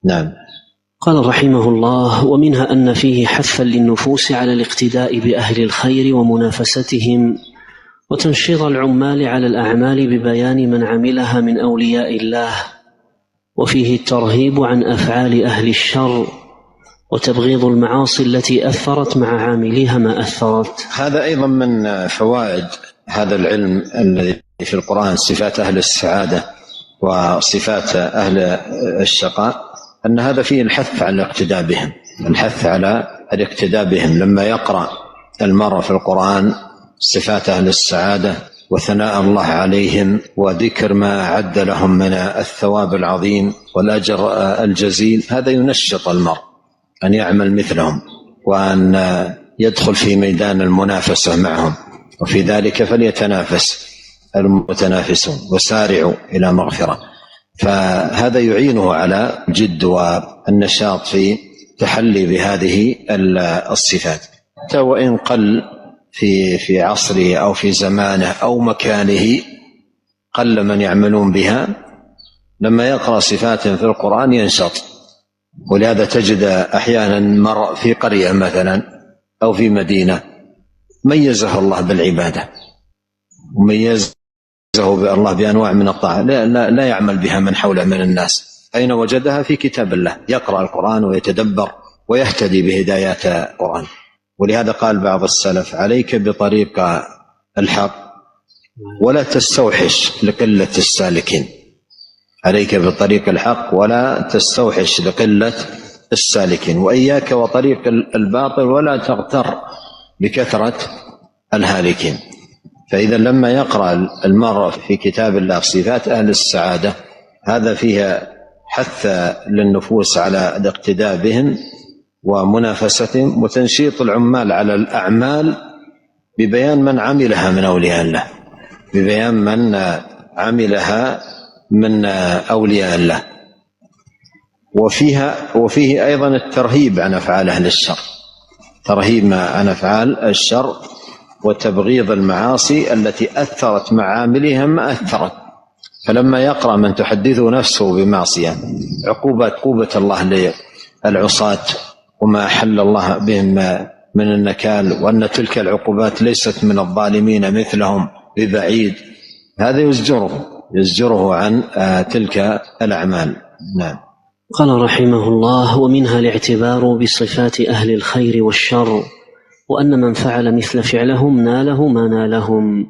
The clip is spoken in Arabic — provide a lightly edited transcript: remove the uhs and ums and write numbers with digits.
نعم. قال رحمه الله: ومنها أن فيه حثا للنفوس على الاقتداء بأهل الخير ومنافستهم، وتنشيط العمال على الأعمال ببيان من عملها من أولياء الله، وفيه الترهيب عن أفعال أهل الشر، وتبغيض المعاصي التي أثرت مع عامليها ما أثرت. هذا أيضا من فوائد هذا العلم الذي في القرآن، صفات أهل السعادة وصفات أهل الشقاء، أن هذا فيه الحث على الاقتداء بهم، الحث على الاقتداء بهم. لما يقرأ المرء في القرآن صفات أهل السعادة وثناء الله عليهم وذكر ما أعد لهم من الثواب العظيم والأجر الجزيل، هذا ينشط المرء أن يعمل مثلهم وأن يدخل في ميدان المنافسة معهم، وفي ذلك فليتنافس المتنافسون وسارعوا إلى مغفرة. فهذا يعينه على الجد والنشاط في تحلي بهذه الصفات، حتى وإن قل في عصره أو في زمانه أو مكانه، قل من يعملون بها. لما يقرأ صفات في القرآن ينشط. ولهذا تجد أحيانا مرء في قرية مثلا أو في مدينة ميزه الله بالعبادة وميزه الله بأنواع من الطاعة لا يعمل بها من حوله من الناس. أين وجدها؟ في كتاب الله، يقرأ القرآن ويتدبر ويهتدي بهدايات القرآن. ولهذا قال بعض السلف: عليك بطريق الحق ولا تستوحش لقلة السالكين. عليك بطريق الحق ولا تستوحش لقلة السالكين، وإياك وطريق الباطل ولا تغتر بكثرة الهالكين. فإذا لما يقرأ المرء في كتاب الله صفات أهل السعادة، هذا فيها حث للنفوس على الاقتداء بهم ومنافستهم، وتنشيط العمال على الأعمال ببيان من عملها من أولياء الله، ببيان من عملها من أولياء الله. وفيه أيضا الترهيب عن أفعال أهل الشر، ترهيب عن أفعال الشر وتبغيض المعاصي التي أثرت مع عاملها ما أثرت. فلما يقرأ من تحدثه نفسه بمعصية عقوبة الله للعصاة وما أحل الله بهم من النكال، وأن تلك العقوبات ليست من الظالمين مثلهم ببعيد، هذا يزجره عن تلك الأعمال. نعم. قال رحمه الله: ومنها الاعتبار بصفات أهل الخير والشر، وأن من فعل مثل فعلهم ناله ما نالهم.